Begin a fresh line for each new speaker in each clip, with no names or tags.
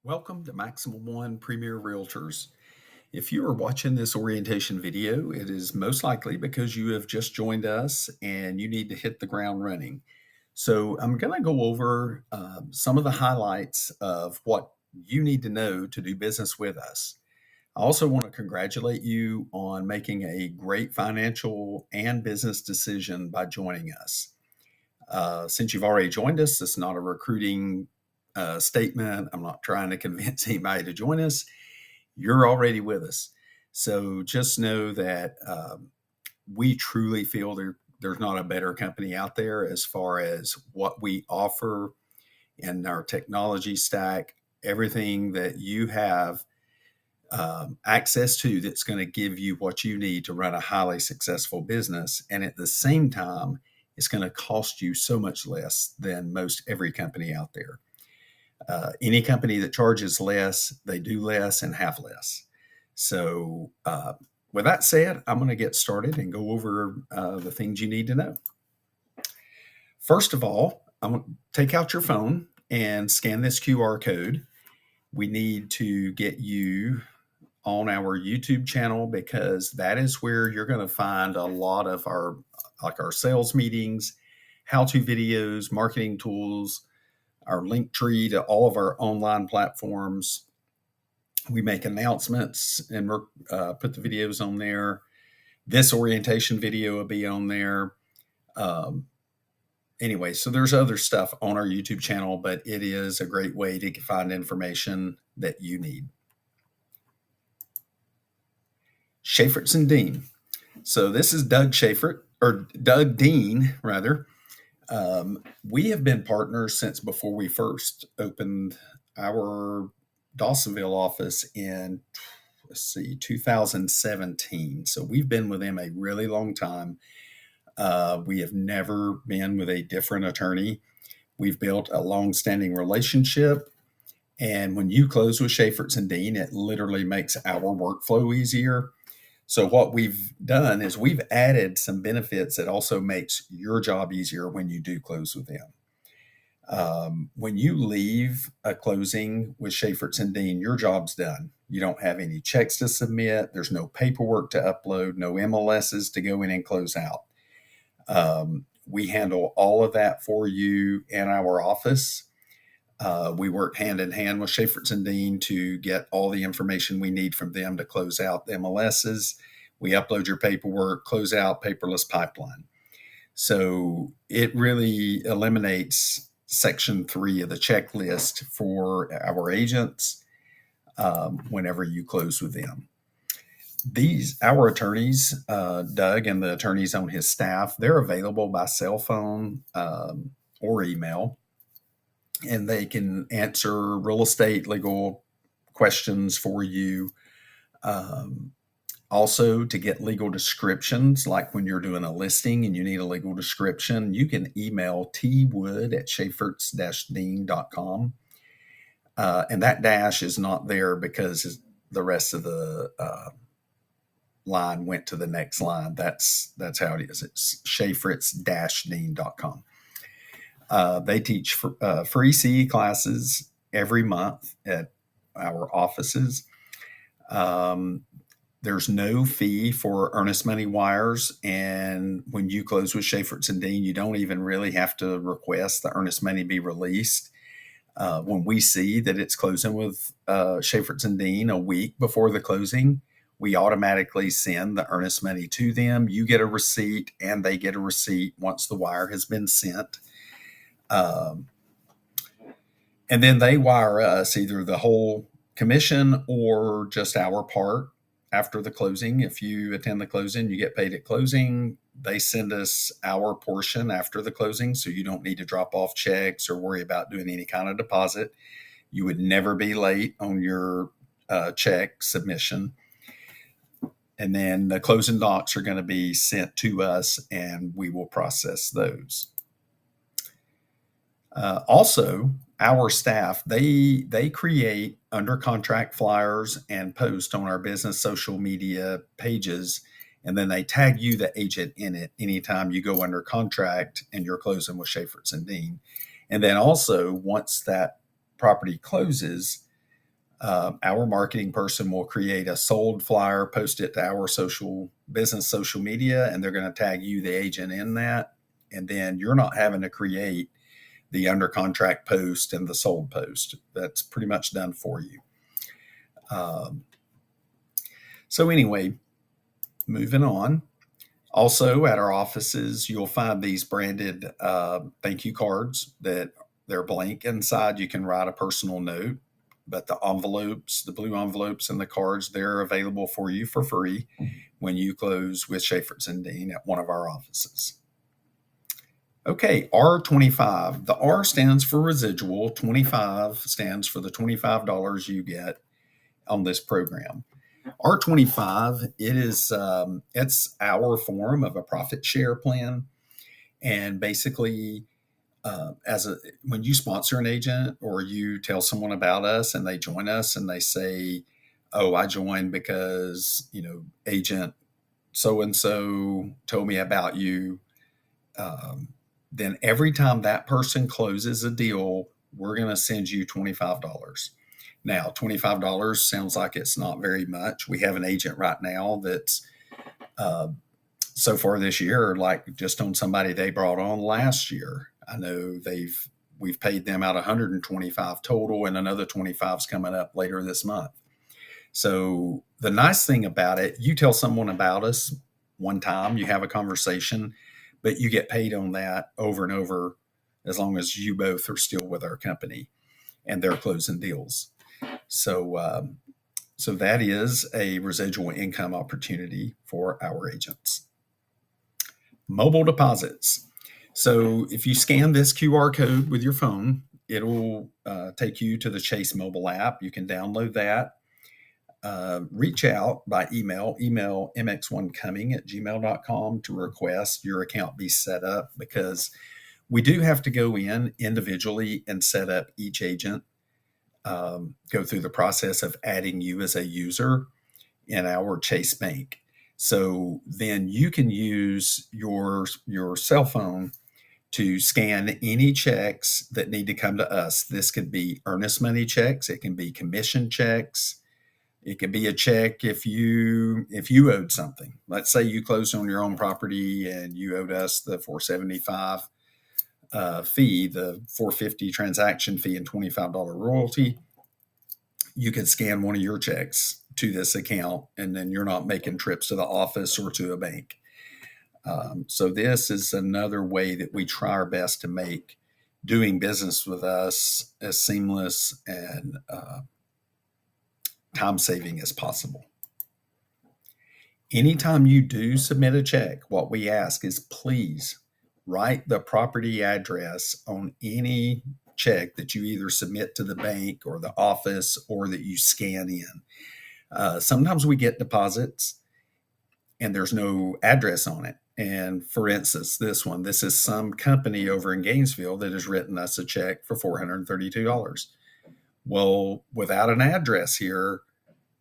Welcome to Maximum One Premier Realtors. If you are watching this orientation video, it is most likely because you have just joined us and you need to hit the ground running. So I'm going to go over some of the highlights of what you need to know to do business with us. I also want to congratulate you on making a great financial and business decision by joining us. Since you've already joined us, it's not a recruiting statement. I'm not trying to convince anybody to join us. You're already with us. So just know that we truly feel there's not a better company out there as far as what we offer in our technology stack, everything that you have access to that's going to give you what you need to run a highly successful business. And at the same time, it's going to cost you so much less than most every company out there. Any company that charges less, they do less and have less. So, with that said, I'm going to get started and go over the things you need to know. First of all, I'm going to take out your phone and scan this QR code. We need to get you on our YouTube channel because that is where you're going to find a lot of our sales meetings, how-to videos, marketing tools, our link tree to all of our online platforms. We make announcements and put the videos on there. This orientation video will be on there. Anyway, so there's other stuff on our YouTube channel, but it is a great way to find information that you need. Schaeferts and Dean. So this is Doug Schaefert, or Doug Dean, rather. We have been partners since before we first opened our Dawsonville office in, 2017. So we've been with them a really long time. We have never been with a different attorney. We've built a long-standing relationship. And when you close with Schaeferts and Dean, it literally makes our workflow easier. So what we've done is we've added some benefits that also makes your job easier when you do close with them. When you leave a closing with Schaeferts and Dean, your job's done. You don't have any checks to submit. There's no paperwork to upload, no MLSs to go in and close out. We handle all of that for you in our office. We work hand in hand with Schaeferts and Dean to get all the information we need from them to close out the MLSs. We upload your paperwork, close out paperless pipeline. So it really eliminates Section 3 of the checklist for our agents whenever you close with them. Our attorneys, Doug and the attorneys on his staff, they're available by cell phone or email. And they can answer real estate legal questions for you. Also, to get legal descriptions, like when you're doing a listing and you need a legal description, you can email twood@schaeferts-dean.com. And that dash is not there because the rest of the line went to the next line. That's how it is. It's schaeferts-dean.com. They teach free CE classes every month at our offices. There's no fee for earnest money wires. And when you close with Schaeferts and Dean, you don't even really have to request the earnest money be released. When we see that it's closing with Schaeferts and Dean a week before the closing, we automatically send the earnest money to them. You get a receipt and they get a receipt once the wire has been sent. And then they wire us either the whole commission or just our part after the closing. If you attend the closing, you get paid at closing. They send us our portion after the closing, so you don't need to drop off checks or worry about doing any kind of deposit. You would never be late on your check submission. And then the closing docs are going to be sent to us, and we will process those. Also, our staff, they create under contract flyers and post on our business social media pages, and then they tag you, the agent, in it anytime you go under contract and you're closing with Schaeferts and Dean. And then also, once that property closes, Our marketing person will create a sold flyer, post it to our business social media, and they're going to tag you, the agent, in that. And then you're not having to create the under contract post and the sold post. That's pretty much done for you. Um, so, anyway, moving on. Also, at our offices, you'll find these branded thank you cards that they're blank inside. You can write a personal note, but the envelopes, the blue envelopes and the cards, they're available for you for free when you close with Schaefer's and Dean at one of our offices. Okay, R25. The R stands for residual. 25 stands for the $25 you get on this program. R25, it's our form of a profit share plan. And basically, when you sponsor an agent or you tell someone about us and they join us and they say, oh, I joined because, agent so-and-so told me about you. Then every time that person closes a deal, we're going to send you $25. Now, $25 sounds like it's not very much. We have an agent right now that's so far this year, like just on somebody they brought on last year. I know we've paid them out 125 total, and another 25 is coming up later this month. So the nice thing about it, you tell someone about us one time, you have a conversation, but you get paid on that over and over as long as you both are still with our company and they're closing deals. So that is a residual income opportunity for our agents. Mobile deposits. So if you scan this QR code with your phone, it'll take you to the Chase mobile app. You can download that. Reach out by email mx1coming@gmail.com to request your account be set up, because we do have to go in individually and set up each agent, go through the process of adding you as a user in our Chase Bank. So then you can use your cell phone to scan any checks that need to come to us. This could be earnest money checks. It can be commission checks. It could be a check if you owed something. Let's say you closed on your own property and you owed us the $475 fee, the $450 transaction fee, and $25 royalty. You could scan one of your checks to this account, and then you're not making trips to the office or to a bank. So this is another way that we try our best to make doing business with us as seamless and time-saving as possible. Anytime you do submit a check, what we ask is please write the property address on any check that you either submit to the bank or the office or that you scan in. Sometimes we get deposits and there's no address on it. And for instance, this is some company over in Gainesville that has written us a check for $432. Well, without an address here,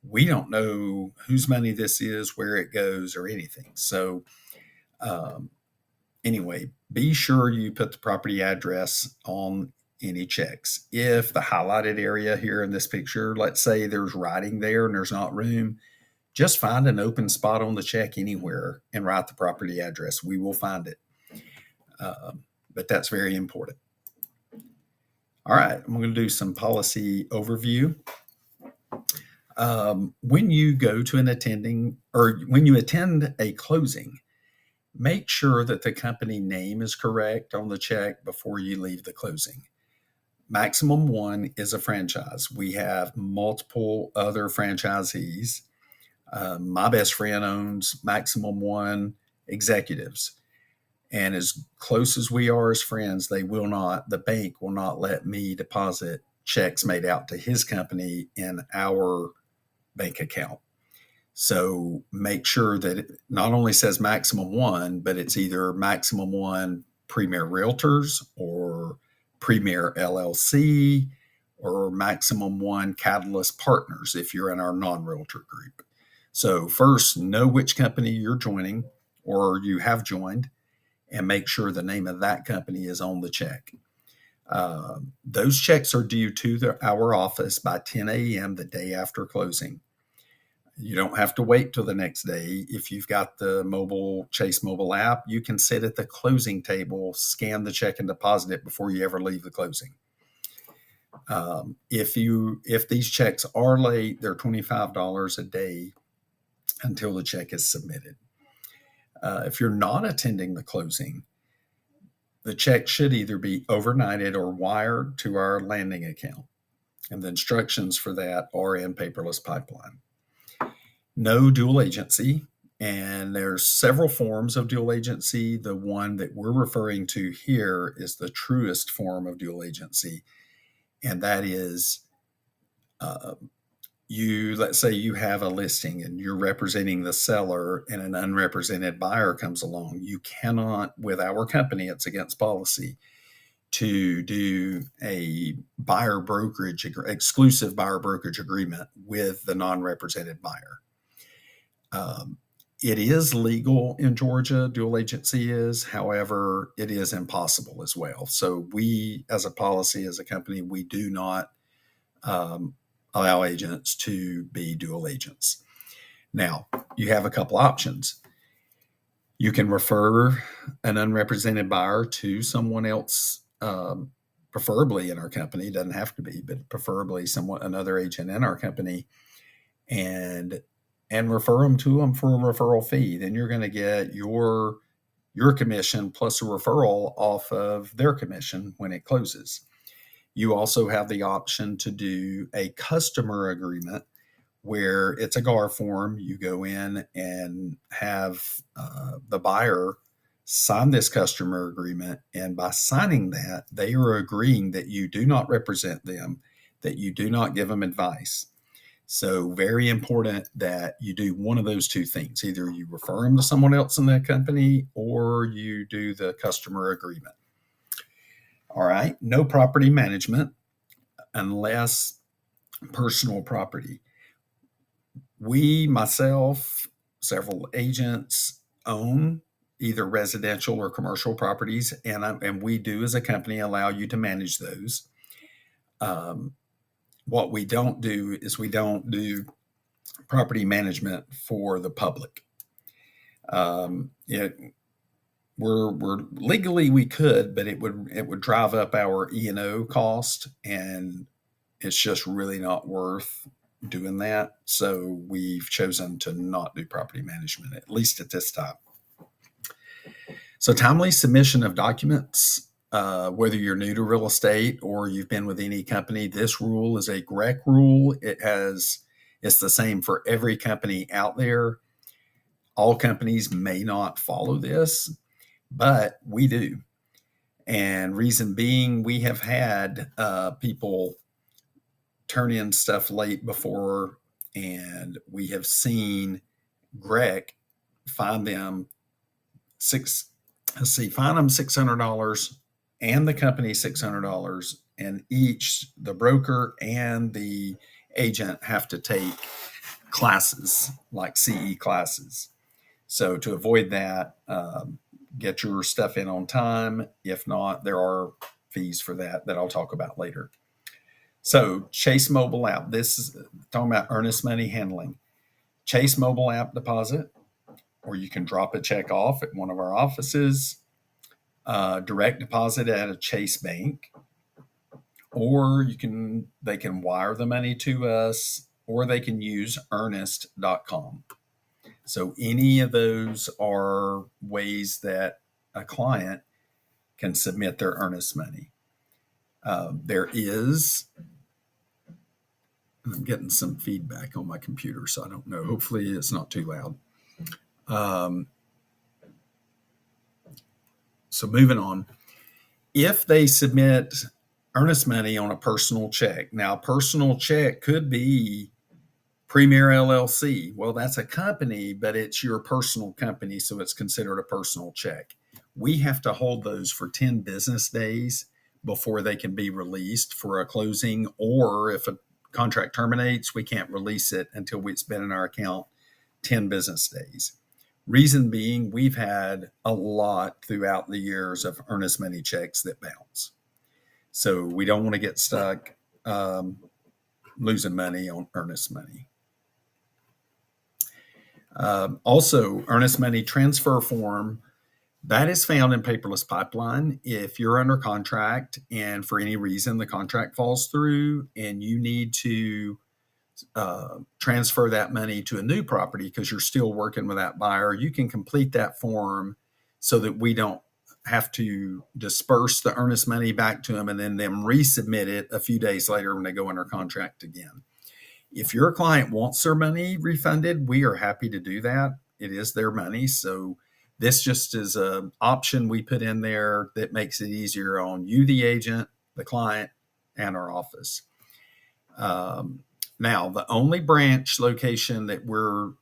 we don't know whose money this is, where it goes, or anything. So anyway, be sure you put the property address on any checks. If the highlighted area here in this picture, let's say there's writing there and there's not room, just find an open spot on the check anywhere and write the property address. We will find it. But that's very important. All right, I'm going to do some policy overview. When you go to when you attend a closing, make sure that the company name is correct on the check before you leave the closing. Maximum One is a franchise. We have multiple other franchisees. My best friend owns Maximum One Executives. And as close as we are as friends, the bank will not let me deposit checks made out to his company in our bank account. So make sure that it not only says Maximum One, but it's either Maximum One Premier Realtors or Premier LLC or Maximum One Catalyst Partners if you're in our non-realtor group. So first, know which company you're joining or you have joined, and make sure the name of that company is on the check. Those checks are due to our office by 10 a.m. the day after closing. You don't have to wait till the next day. If you've got the Chase mobile app, you can sit at the closing table, scan the check and deposit it before you ever leave the closing. If these checks are late, they're $25 a day until the check is submitted. If you're not attending the closing, the check should either be overnighted or wired to our landing account. And the instructions for that are in Paperless Pipeline. No dual agency, and there's several forms of dual agency. The one that we're referring to here is the truest form of dual agency, and that is let's say you have a listing and you're representing the seller and an unrepresented buyer comes along. You cannot, with our company, it's against policy to do a exclusive buyer brokerage agreement with the non-represented buyer. It is legal in Georgia, dual agency is. However, it is impossible as well. So we, as a policy, as a company, we do not allow agents to be dual agents. Now, you have a couple options. You can refer an unrepresented buyer to someone else, preferably in our company. It doesn't have to be, but preferably another agent in our company, and refer them to them for a referral fee. Then you're going to get your commission plus a referral off of their commission when it closes. You also have the option to do a customer agreement where it's a GAR form. You go in and have the buyer sign this customer agreement. And by signing that, they are agreeing that you do not represent them, that you do not give them advice. So very important that you do one of those two things. Either you refer them to someone else in that company or you do the customer agreement. All right. No property management unless personal property. Myself, several agents own either residential or commercial properties, and we do as a company allow you to manage those. What we don't do is we don't do property management for the public. We're legally we could, but it would drive up our E&O cost, and it's just really not worth doing that. So we've chosen to not do property management, at least at this time. So timely submission of documents, whether you're new to real estate or you've been with any company, this rule is a GREC rule. It's the same for every company out there. All companies may not follow this, but we do. And reason being, we have had people turn in stuff late before, and we have seen GREC fine them $600 and the company $600, and each the broker and the agent have to take classes like CE classes. So to avoid that, get your stuff in on time. If not, there are fees for that I'll talk about later. So Chase mobile app, this is talking about earnest money handling. Chase mobile app deposit, or you can drop a check off at one of our offices, direct deposit at a Chase bank, or they can wire the money to us, or they can use earnest.com. So any of those are ways that a client can submit their earnest money. There is, I'm getting some feedback on my computer, so I don't know. Hopefully it's not too loud. So moving on. If they submit earnest money on a personal check, now a personal check could be Premier LLC. Well, that's a company, but it's your personal company, so it's considered a personal check. We have to hold those for 10 business days before they can be released for a closing, or if a contract terminates, we can't release it until it's been in our account 10 business days. Reason being, we've had a lot throughout the years of earnest money checks that bounce. So we don't want to get stuck losing money on earnest money. Also, earnest money transfer form, that is found in paperless pipeline. If you're under contract and for any reason the contract falls through and you need to transfer that money to a new property because you're still working with that buyer, you can complete that form so that we don't have to disperse the earnest money back to them and then them resubmit it a few days later when they go under contract again. If your client wants their money refunded, we are happy to do that. It is their money. So this just is an option we put in there that makes it easier on you, the agent, the client, and our office. Now, the only branch location that we're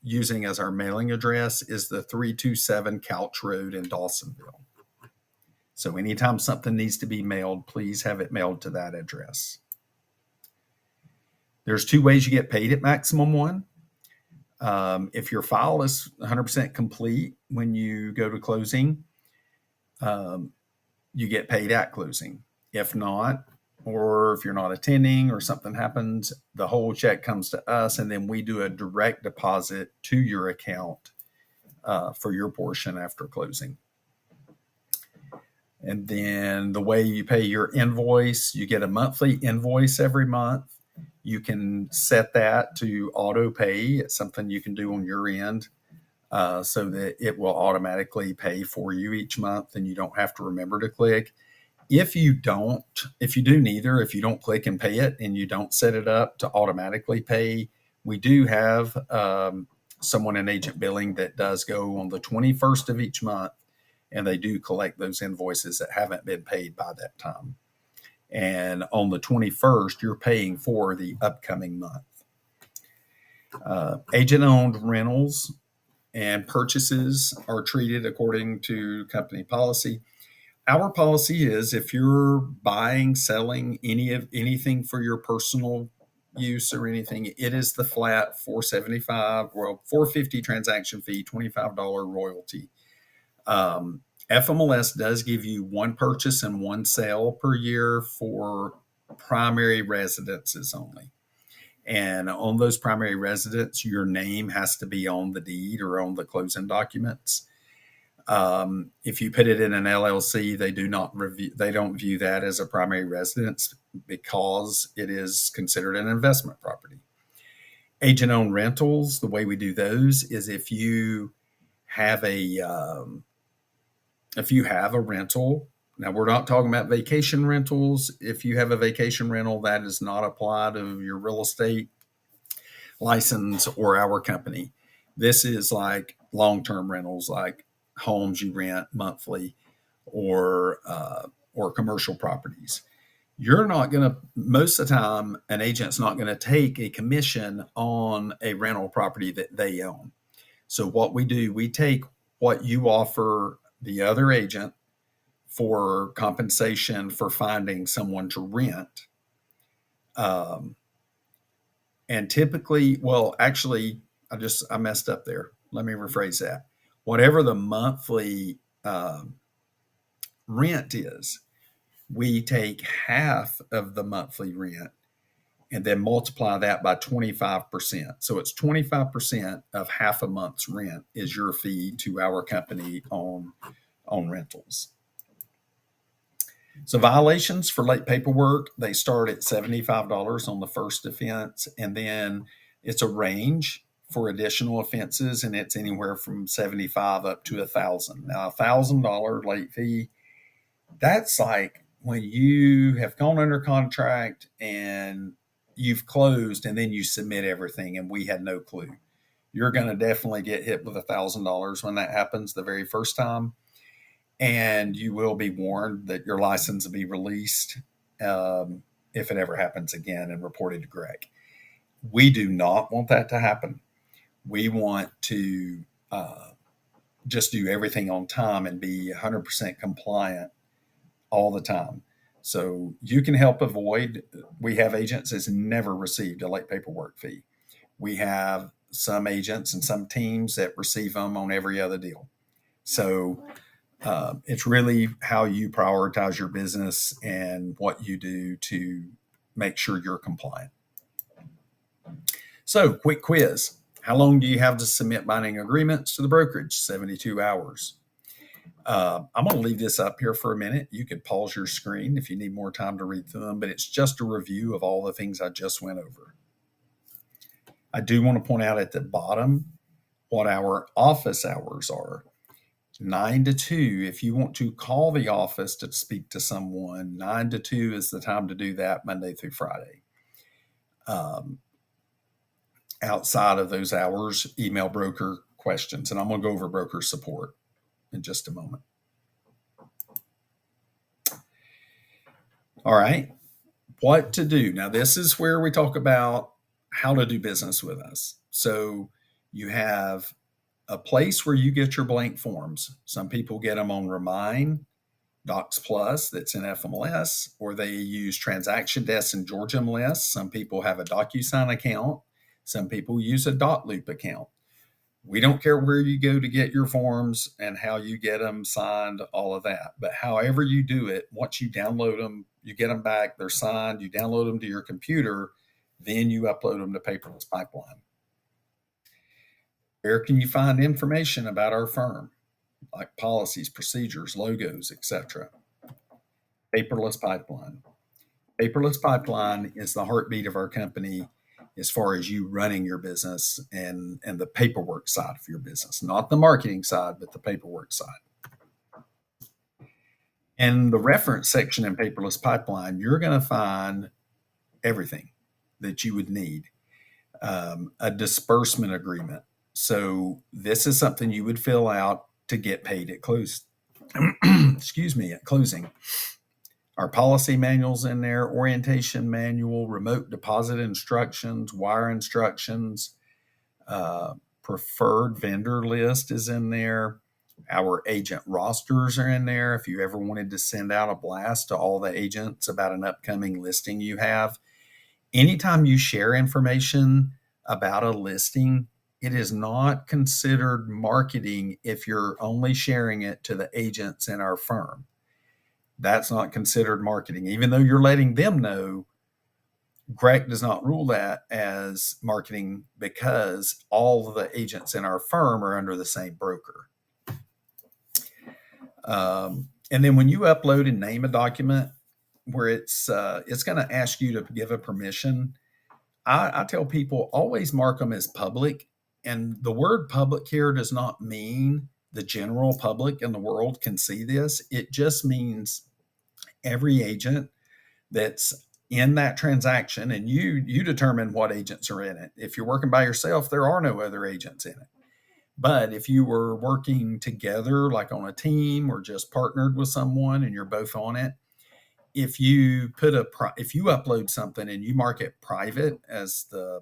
using as our mailing address is the 327 Couch Road in Dawsonville. So anytime something needs to be mailed, please have it mailed to that address. There's two ways you get paid at Maximum One. If your file is 100% complete when you go to closing, you get paid at closing. If not, or if you're not attending or something happens, the whole check comes to us and then we do a direct deposit to your account for your portion after closing. And then the way you pay your invoice, you get a monthly invoice every month. You can set that to auto pay. It's something you can do on your end so that it will automatically pay for you each month and you don't have to remember to click. If you do neither, if you don't click and pay it and you don't set it up to automatically pay, we do have someone in agent billing that does go on the 21st of each month and they do collect those invoices that haven't been paid by that time. And on the 21st, you're paying for the upcoming month. Agent-owned rentals and purchases are treated according to company policy. Our policy is if you're buying, selling anything for your personal use or anything, it is the flat $450 transaction fee, $25 royalty. FMLS does give you one purchase and one sale per year for primary residences only. And on those primary residents, your name has to be on the deed or on the closing documents. If you put it in an LLC, they don't view that as a primary residence because it is considered an investment property. Agent-owned rentals, the way we do those is if you have a rental. Now, we're not talking about vacation rentals. If you have a vacation rental, that does not apply to your real estate license or our company. This is like long-term rentals, like homes you rent monthly or commercial properties. You're not going to, most of the time, an agent's not going to take a commission on a rental property that they own. So what we do, we take what you offer the other agent for compensation for finding someone to rent. And typically, well, actually, I messed up there. Let me rephrase that. Whatever the monthly rent is, we take half of the monthly rent and then multiply that by 25%. So it's 25% of half a month's rent is your fee to our company on rentals. So violations for late paperwork, they start at $75 on the first offense, and then it's a range for additional offenses, and it's anywhere from $75 up to $1,000. Now, $1,000 late fee, that's like when you have gone under contract and you've closed and then you submit everything and we had no clue. You're going to definitely get hit with $1,000 when that happens the very first time. And you will be warned that your license will be released if it ever happens again and reported to Greg. We do not want that to happen. We want to just do everything on time and be 100% compliant all the time. So you can help avoid, we have agents that's never received a late paperwork fee. We have some agents and some teams that receive them on every other deal. So It's really how you prioritize your business and what you do to make sure you're compliant. So, quick quiz. How long do you have to submit binding agreements to the brokerage? 72 hours. I'm going to leave this up here for a minute. You could pause your screen if you need more time to read through them, but it's just a review of all the things I just went over. I do want to point out at the bottom what our office hours are. 9 to 2. If you want to call the office to speak to someone, 9 to 2 is the time to do that Monday through Friday. Outside of those hours, email broker questions. And I'm going to go over broker support in just a moment. All right. What to do. Now, this is where we talk about how to do business with us. So you have a place where you get your blank forms. Some people get them on Remind, Docs Plus, that's in FMLS, or they use Transaction Desk in Georgia MLS. Some people have a DocuSign account. Some people use a Dotloop account. We don't care where you go to get your forms and how you get them signed, all of that. But however you do it, once you download them, you get them back, they're signed, you download them to your computer, then you upload them to Paperless Pipeline. Where can you find information about our firm, like policies, procedures, logos, etc.? Paperless Pipeline. Paperless Pipeline is the heartbeat of our company as far as you running your business and the paperwork side of your business, not the marketing side, but the paperwork side. In the reference section in Paperless Pipeline, you're going to find everything that you would need. A disbursement agreement. So this is something you would fill out to get paid at close. Excuse me, at closing. Our policy manual's in there, orientation manual, remote deposit instructions, wire instructions, preferred vendor list is in there. Our agent rosters are in there. If you ever wanted to send out a blast to all the agents about an upcoming listing you have, anytime you share information about a listing, it is not considered marketing if you're only sharing it to the agents in our firm. That's not considered marketing. Even though you're letting them know, GREC does not rule that as marketing because all of the agents in our firm are under the same broker. And then when you upload and name a document where it's going to ask you to give a permission, I tell people always mark them as public. And the word public here does not mean the general public in the world can see this. It just means every agent that's in that transaction, and you determine what agents are in it. If you're working by yourself, there are no other agents in it. But if you were working together, like on a team or just partnered with someone and you're both on it, if you upload something and you mark it private as the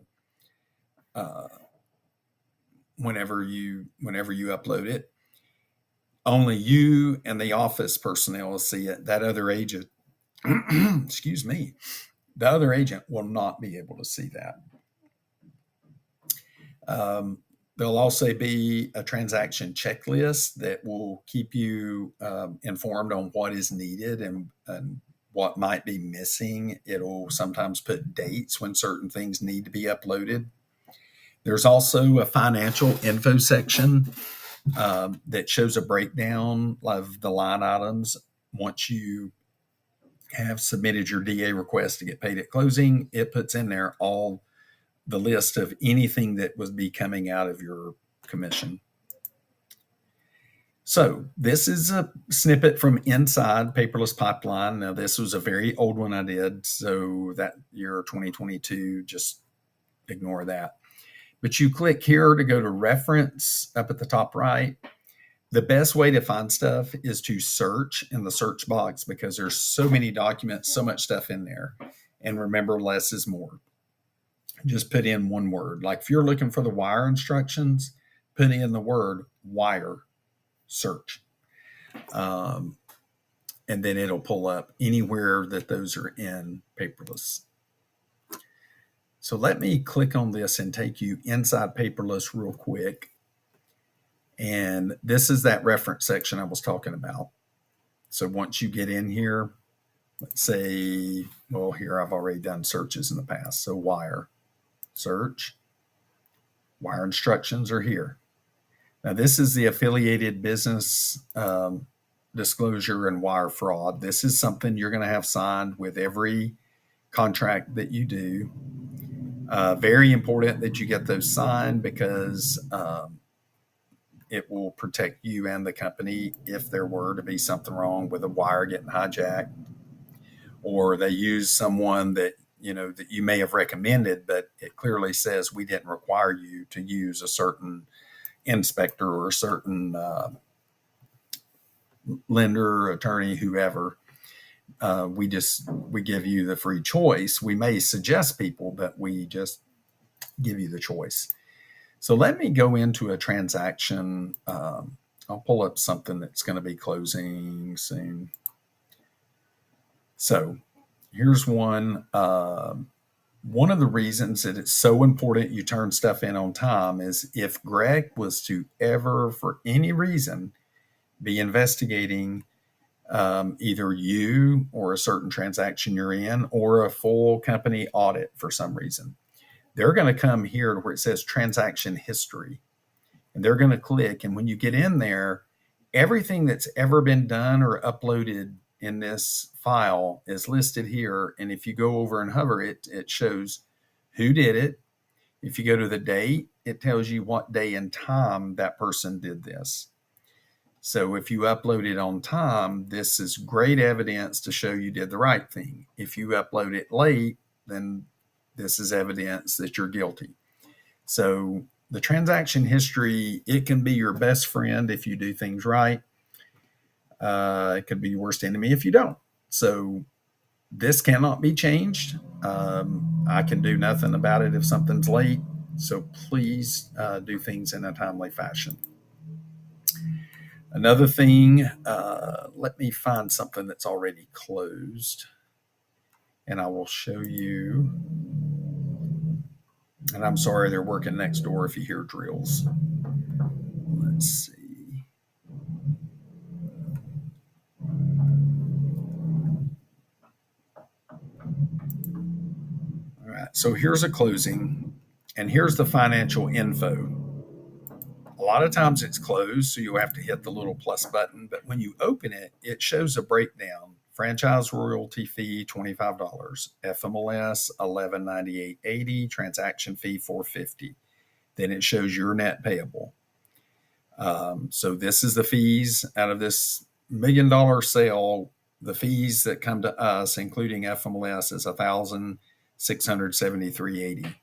whenever you upload it, only you and the office personnel will see it. That other agent, excuse me, the other agent will not be able to see that. There'll also be a transaction checklist that will keep you informed on what is needed and what might be missing. It'll sometimes put dates when certain things need to be uploaded. There's also a financial info section that shows a breakdown of the line items. Once you have submitted your DA request to get paid at closing, it puts in there all the list of anything that would be coming out of your commission. So this is a snippet from inside Paperless Pipeline. Now, this was a very old one I did, so that year 2022, just ignore that. But you click here to go to reference up at the top right. The best way to find stuff is to search in the search box because there's so many documents, so much stuff in there. And remember, less is more. Just put in one word. Like if you're looking for the wire instructions, put in the word wire, search. And then it'll pull up anywhere that those are in Paperless. So let me click on this and take you inside Paperless real quick. And this is that reference section I was talking about. So once you get in here, let's say, well, here I've already done searches in the past. So wire, search, wire instructions are here. Now, this is the affiliated business disclosure and wire fraud. This is something you're going to have signed with every contract that you do. Very important that you get those signed because it will protect you and the company if there were to be something wrong with a wire getting hijacked, or they use someone that that you may have recommended, but it clearly says we didn't require you to use a certain inspector or a certain lender, attorney, whoever. We give you the free choice. We may suggest people, but we just give you the choice. So let me go into a transaction. I'll pull up something that's going to be closing soon. So here's one. One of the reasons that it's so important you turn stuff in on time is if Greg was to ever, for any reason, be investigating either you or a certain transaction you're in or a full company audit for some reason, they're going to come here to where it says transaction history, and they're going to click. And when you get in there, everything that's ever been done or uploaded in this file is listed here. And if you go over and hover it, it shows who did it. If you go to the date, it tells you what day and time that person did this. So if you upload it on time, this is great evidence to show you did the right thing. If you upload it late, then this is evidence that you're guilty. So the transaction history, it can be your best friend if you do things right. It could be your worst enemy if you don't. So this cannot be changed. I can do nothing about it if something's late. So please do things in a timely fashion. Another thing, let me find something that's already closed, and I will show you. And I'm sorry, they're working next door if you hear drills. Let's see. All right, so here's a closing, and here's the financial info. A lot of times it's closed, so you'll have to hit the little plus button. But when you open it, it shows a breakdown. Franchise royalty fee $25, FMLS $1198.80, transaction fee $450. Then it shows your net payable. So this is the fees out of this $1 million sale. The fees that come to us, including FMLS, is $1,673.80.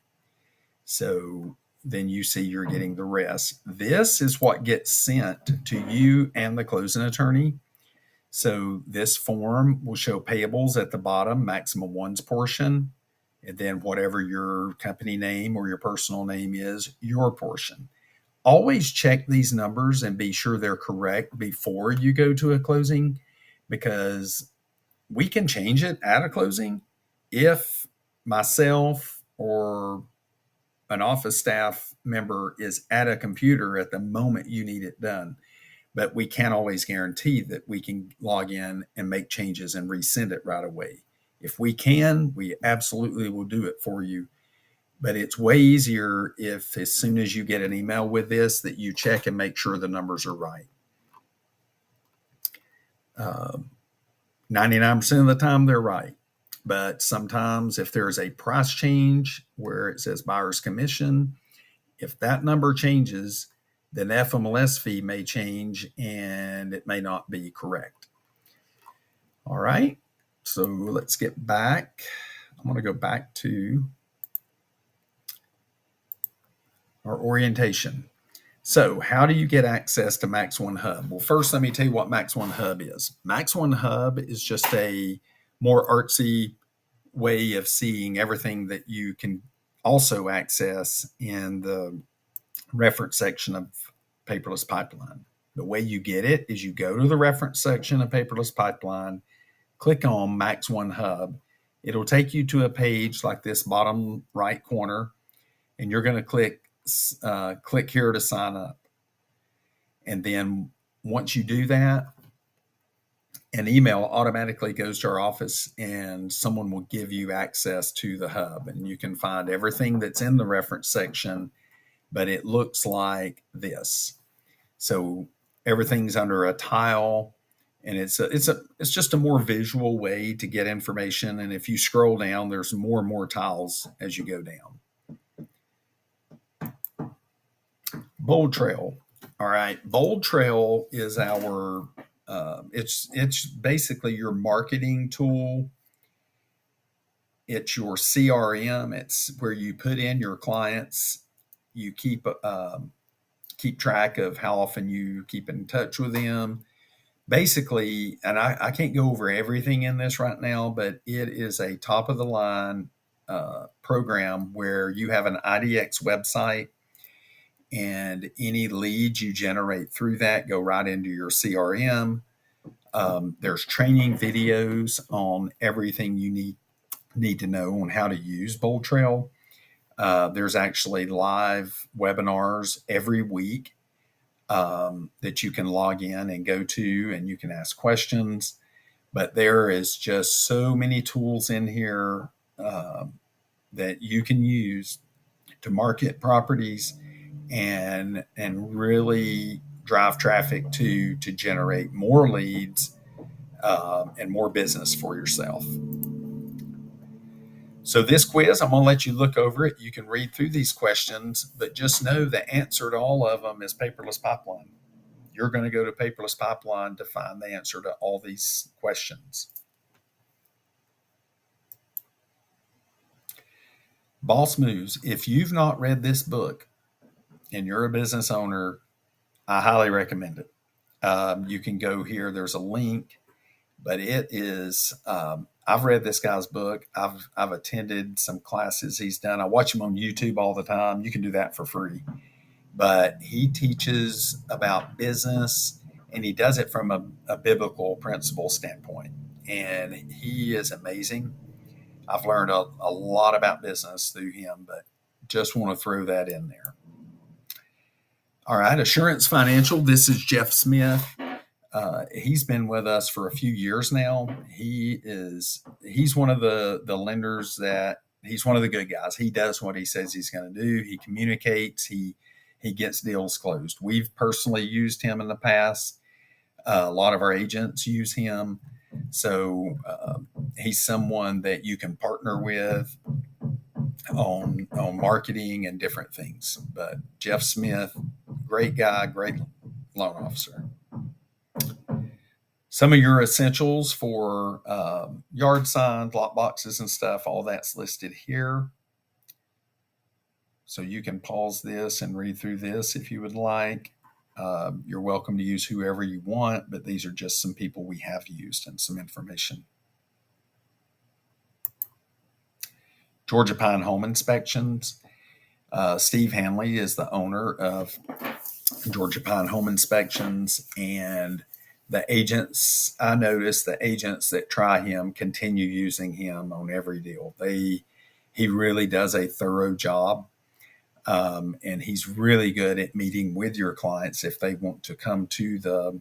So then you see you're getting the rest. This is what gets sent to you and the closing attorney. So this form will show payables at the bottom, maximum one's portion, and then whatever your company name or your personal name is, your portion. Always check these numbers and be sure they're correct before you go to a closing, because we can change it at a closing if myself or an office staff member is at a computer at the moment you need it done. But we can't always guarantee that we can log in and make changes and resend it right away. If we can, we absolutely will do it for you. But it's way easier if, as soon as you get an email with this, that you check and make sure the numbers are right. 99% of the time, they're right. But sometimes if there's a price change where it says buyer's commission, if that number changes, then the FMLS fee may change and it may not be correct. All right, so let's get back. I'm going to go back to our orientation. So how do you get access to Max One Hub? Well, first, let me tell you what Max One Hub is. Max One Hub is just a more artsy way of seeing everything that you can also access in the reference section of Paperless Pipeline. The way you get it is you go to the reference section of Paperless Pipeline, click on Max One Hub. It'll take you to a page like this bottom right corner, and you're going to click here to sign up. And then once you do that, an email automatically goes to our office and someone will give you access to the hub. And you can find everything that's in the reference section, but it looks like this. So everything's under a tile, and it's just a more visual way to get information. And if you scroll down, there's more and more tiles as you go down. Bold Trail. All right, Bold Trail is our it's basically your marketing tool. It's your CRM. It's where you put in your clients. You keep track of how often you keep in touch with them. Basically, and I can't go over everything in this right now, but it is a top of the line program where you have an IDX website, and any leads you generate through that go right into your CRM. There's training videos on everything you need to know on how to use Bold Trail. There's actually live webinars every week that you can log in and go to, and you can ask questions. But there is just so many tools in here that you can use to market properties and really drive traffic to generate more leads and more business for yourself. So this quiz, I'm going to let you look over it. You can read through these questions, but just know the answer to all of them is paperless pipeline. You're going to go to paperless pipeline to find the answer to all these questions. Boss Moves. If you've not read this book and you're a business owner, I highly recommend it. You can go here. There's a link, but it is. I've read this guy's book. I've attended some classes he's done. I watch him on YouTube all the time. You can do that for free, but he teaches about business, and he does it from a biblical principle standpoint. And he is amazing. I've learned a lot about business through him, but just want to throw that in there. All right, Assurance Financial. This is Jeff Smith. He's been with us for a few years now. He's one of the lenders that he's one of the good guys. He does what he says he's going to do. He communicates. He gets deals closed. We've personally used him in the past. A lot of our agents use him. So he's someone that you can partner with on marketing and different things. But Jeff Smith, great guy, great loan officer. Some of your essentials for yard signs, lock boxes and stuff, all that's listed here. So you can pause this and read through this if you would like. You're welcome to use whoever you want, but these are just some people we have used and some information. Georgia Pine Home Inspections. Steve Hanley is the owner of Georgia Pine Home Inspections, and the agents, I noticed the agents that try him continue using him on every deal. He really does a thorough job, and he's really good at meeting with your clients if they want to come to the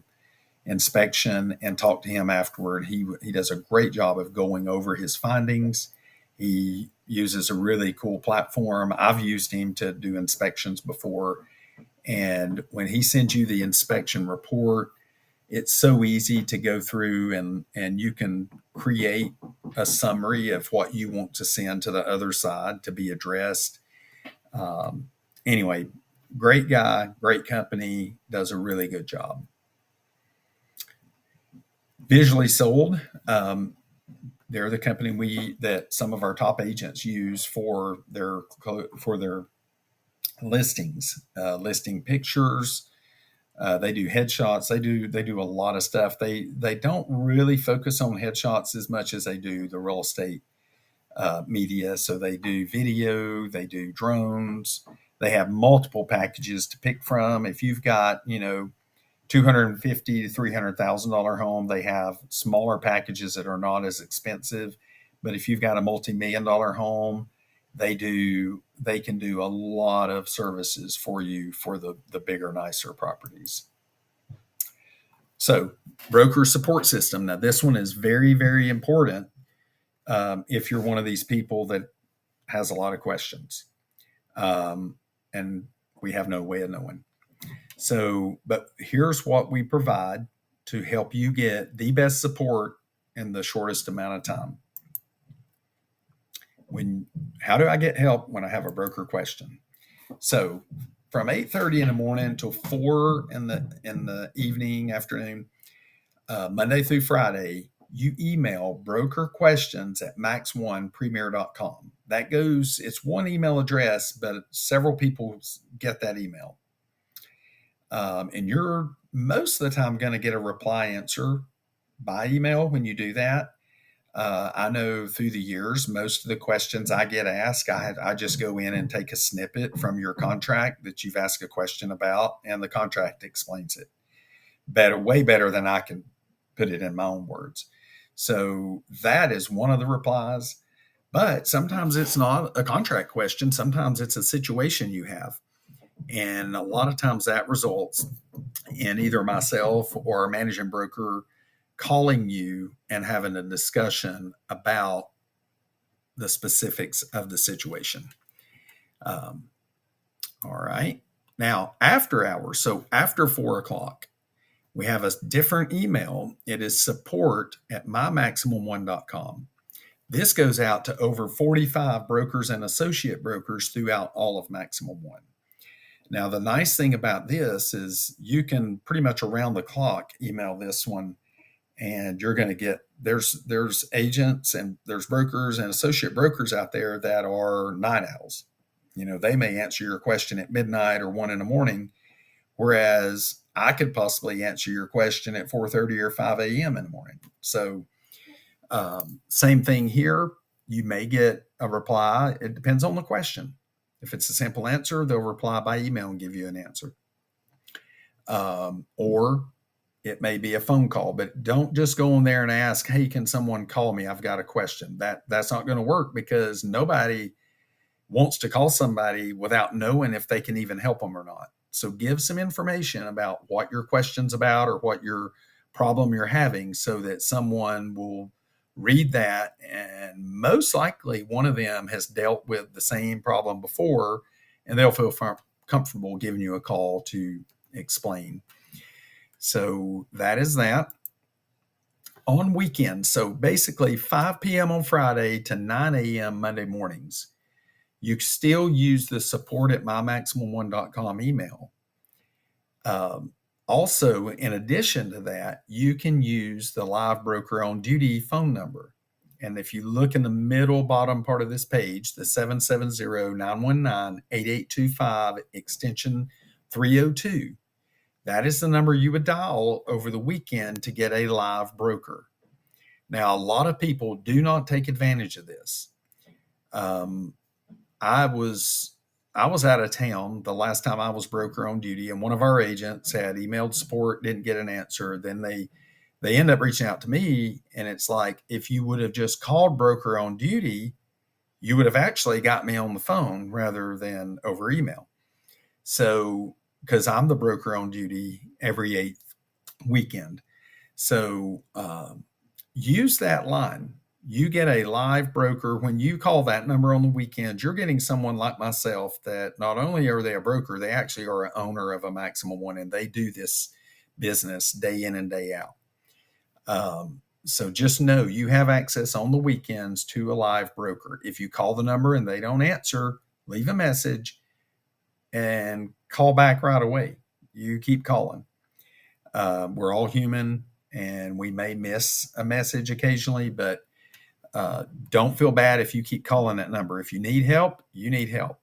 inspection and talk to him afterward. He does a great job of going over his findings. He uses a really cool platform. I've used him to do inspections before, and when he sends you the inspection report, it's so easy to go through, and you can create a summary of what you want to send to the other side to be addressed. Anyway, great guy, great company, does a really good job. Visually Sold. They're the company that some of our top agents use for their listings, listing pictures. They do headshots. They do a lot of stuff. They don't really focus on headshots as much as they do the real estate media. So they do video, they do drones. They have multiple packages to pick from. If you've got $250,000 to $300,000 home, they have smaller packages that are not as expensive. But if you've got a multi-million-dollar home, they can do a lot of services for you for the bigger, nicer properties. So, broker support system. Now, this one is very, very important if you're one of these people that has a lot of questions. And we have no way of knowing. So, but here's what we provide to help you get the best support in the shortest amount of time. How do I get help when I have a broker question? So, from 8:30 in the morning till 4 in the evening, afternoon, Monday through Friday, you email broker questions at max1premier.com. That goes, it's one email address, but several people get that email. And you're most of the time going to get a reply answer by email when you do that. I know through the years, most of the questions I get asked, I just go in and take a snippet from your contract that you've asked a question about, and the contract explains it way better than I can put it in my own words. So that is one of the replies. But sometimes it's not a contract question. Sometimes it's a situation you have. And a lot of times that results in either myself or a managing broker calling you and having a discussion about the specifics of the situation. All right. Now, after hours, so after 4 o'clock, we have a different email. It is support@mymaximum1.com. This goes out to over 45 brokers and associate brokers throughout all of Maximum One. Now, the nice thing about this is you can pretty much around the clock email this one, and you're going to get there's agents and there's brokers and associate brokers out there that are night owls. They may answer your question at midnight or 1 in the morning, whereas I could possibly answer your question at 4:30 or 5 a.m. in the morning. So, same thing here. You may get a reply. It depends on the question. If it's a simple answer, they'll reply by email and give you an answer. Or it may be a phone call, but don't just go in there and ask, "Hey, can someone call me? I've got a question." That's not going to work, because nobody wants to call somebody without knowing if they can even help them or not. So give some information about what your question's about or what your problem you're having, so that someone will read that, and most likely one of them has dealt with the same problem before, and they'll feel comfortable giving you a call to explain. So that is that. On weekends, so basically 5 p.m. on Friday to 9 a.m. Monday mornings, you still use the support@mymaximum1.com email. Also, in addition to that, you can use the live broker on duty phone number. And if you look in the middle bottom part of this page, the 770-919-8825 extension 302, that is the number you would dial over the weekend to get a live broker. Now, a lot of people do not take advantage of this. I was out of town the last time I was broker on duty, and one of our agents had emailed support, didn't get an answer. Then they end up reaching out to me, and it's like, if you would have just called broker on duty, you would have actually got me on the phone rather than over email. So, because I'm the broker on duty every 8th weekend. So use that line. You get a live broker. When you call that number on the weekends, you're getting someone like myself that not only are they a broker, they actually are an owner of a Maximum One, and they do this business day in and day out. So just know you have access on the weekends to a live broker. If you call the number and they don't answer, leave a message and call back right away. You keep calling. We're all human, and we may miss a message occasionally, but don't feel bad if you keep calling that number. If you need help, you need help.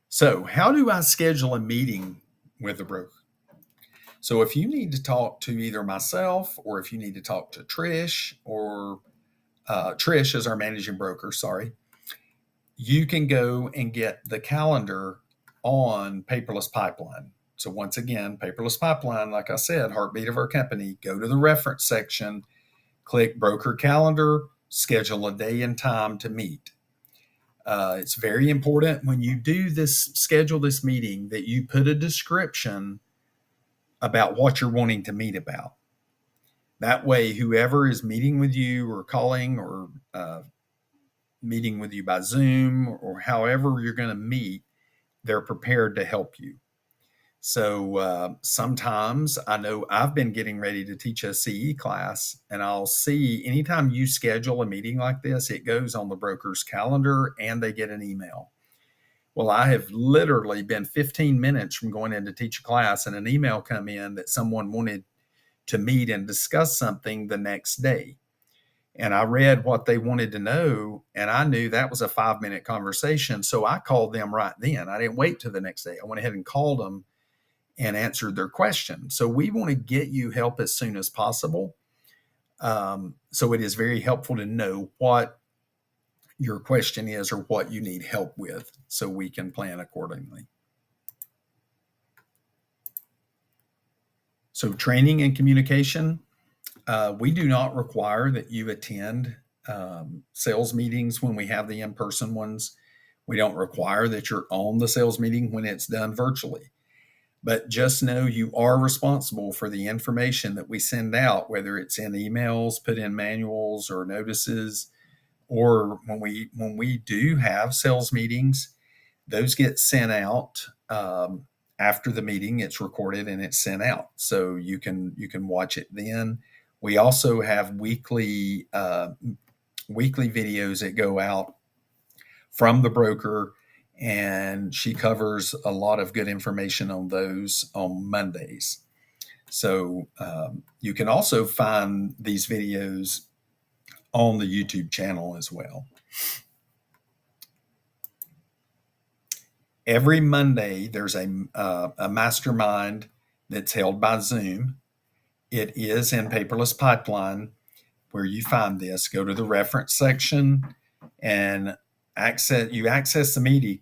So how do I schedule a meeting with the broker? So if you need to talk to either myself, or if you need to talk to Trish, or Trish is our managing broker, sorry, you can go and get the calendar on Paperless Pipeline. So once again, Paperless Pipeline, like I said, heartbeat of our company. Go to the reference section, click broker calendar, schedule a day and time to meet. It's very important when you do this, schedule this meeting, that you put a description about what you're wanting to meet about. That way, whoever is meeting with you or calling or meeting with you by Zoom or however you're going to meet, they're prepared to help you. So sometimes I know I've been getting ready to teach a CE class, and I'll see anytime you schedule a meeting like this, it goes on the broker's calendar and they get an email. Well, I have literally been 15 minutes from going in to teach a class, and an email come in that someone wanted to meet and discuss something the next day. And I read what they wanted to know, and I knew that was a 5-minute conversation. So I called them right then. I didn't wait till the next day. I went ahead and called them and answered their question. So we want to get you help as soon as possible. So it is very helpful to know what your question is or what you need help with so we can plan accordingly. So training and communication, we do not require that you attend sales meetings when we have the in-person ones. We don't require that you're on the sales meeting when it's done virtually. But just know you are responsible for the information that we send out, whether it's in emails, put in manuals or notices, or when we do have sales meetings, those get sent out after the meeting. It's recorded and it's sent out, so you can watch it then. We also have weekly videos that go out from the broker, and she covers a lot of good information on those on Mondays. So you can also find these videos on the YouTube channel as well. Every Monday, there's a mastermind that's held by Zoom. It is in Paperless Pipeline. Where you find this, go to the reference section and access the meeting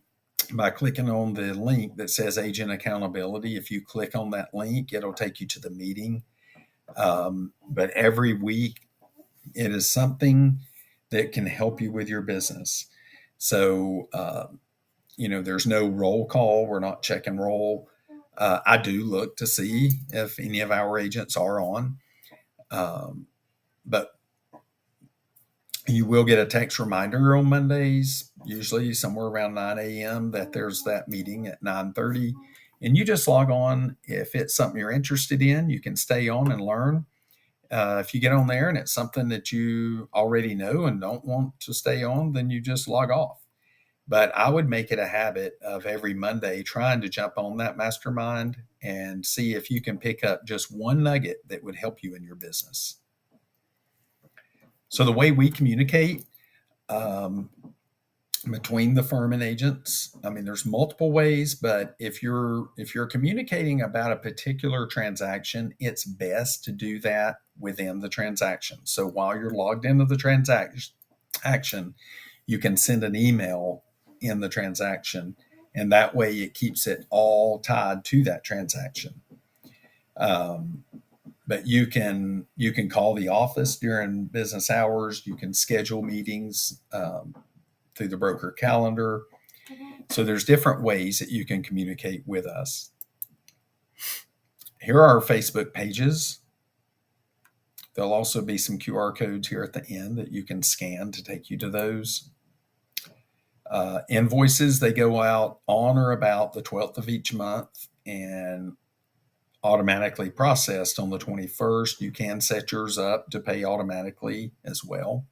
by clicking on the link that says Agent Accountability. If you click on that link, it'll take you to the meeting. But every week, it is something that can help you with your business. So, there's no roll call. We're not check and roll. I do look to see if any of our agents are on. But you will get a text reminder on Mondays, usually somewhere around 9 a.m., that there's that meeting at 9:30. And you just log on. If it's something you're interested in, you can stay on and learn. If you get on there and it's something that you already know and don't want to stay on, then you just log off. But I would make it a habit of every Monday trying to jump on that mastermind and see if you can pick up just one nugget that would help you in your business. So the way we communicate between the firm and agents, I mean, there's multiple ways, but if you're communicating about a particular transaction, it's best to do that within the transaction. So while you're logged into the transaction, you can send an email in the transaction, and that way it keeps it all tied to that transaction. But you can call the office during business hours. You can schedule meetings through the broker calendar. So there's different ways that you can communicate with us. Here are our Facebook pages. There'll also be some QR codes here at the end that you can scan to take you to those. Invoices, they go out on or about the 12th of each month and automatically processed on the 21st. You can set yours up to pay automatically as well.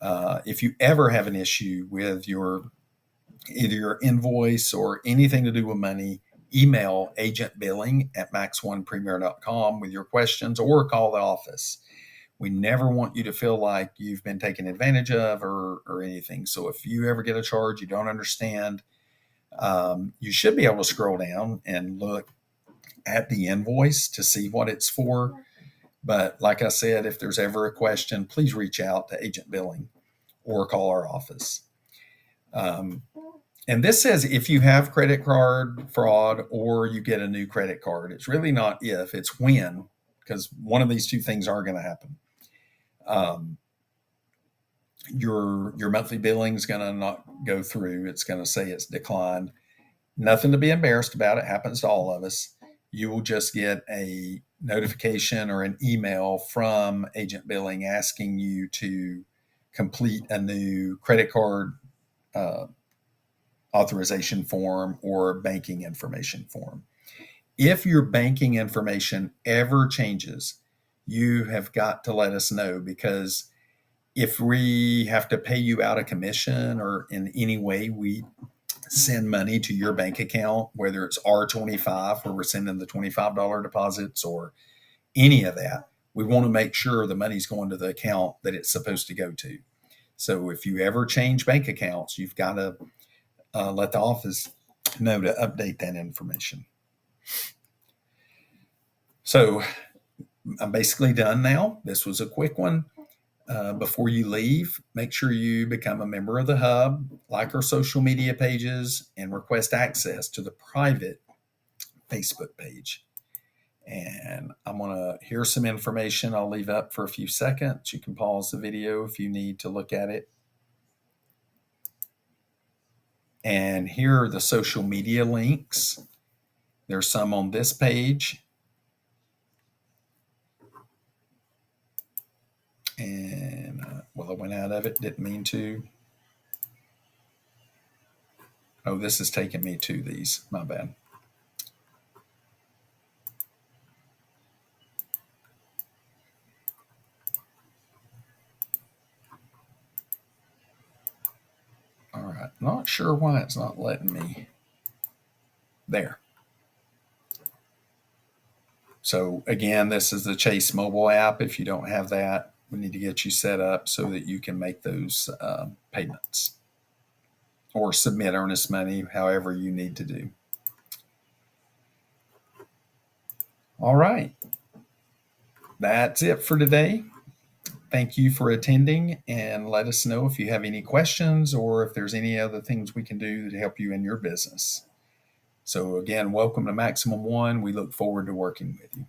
If you ever have an issue with either your invoice or anything to do with money, email agentbilling@max1premier.com with your questions or call the office. We never want you to feel like you've been taken advantage of or anything. So if you ever get a charge you don't understand, you should be able to scroll down and look at the invoice to see what it's for. But like I said, if there's ever a question, please reach out to Agent Billing or call our office. And this says if you have credit card fraud or you get a new credit card. It's really not if, it's when, because one of these two things are going to happen. Your monthly billing is going to not go through. It's going to say it's declined. Nothing to be embarrassed about. It happens to all of us. you will just get a notification or an email from agent billing asking you to complete a new credit card uh, authorization form or banking information form. If your banking information ever changes, you have got to let us know, because if we have to pay you out a commission or in any way we send money to your bank account, whether it's R25 where we're sending the $25 deposits or any of that, we want to make sure the money's going to the account that it's supposed to go to. So if you ever change bank accounts, you've got to let the office know to update that information. So I'm basically done now. This was a quick one. Before you leave, make sure you become a member of the Hub, like our social media pages, and request access to the private Facebook page. And I'm going to here's some information I'll leave up for a few seconds. You can pause the video if you need to look at it. And here are the social media links. There's some on this page. And well, I went out of it, didn't mean to. Oh, this is taking me to these, my bad. All right, not sure why it's not letting me. There. So again, this is the Chase mobile app. If you don't have that, we need to get you set up so that you can make those payments or submit earnest money, however you need to do. All right. That's it for today. Thank you for attending, and let us know if you have any questions or if there's any other things we can do to help you in your business. So again, welcome to Maximum One. We look forward to working with you.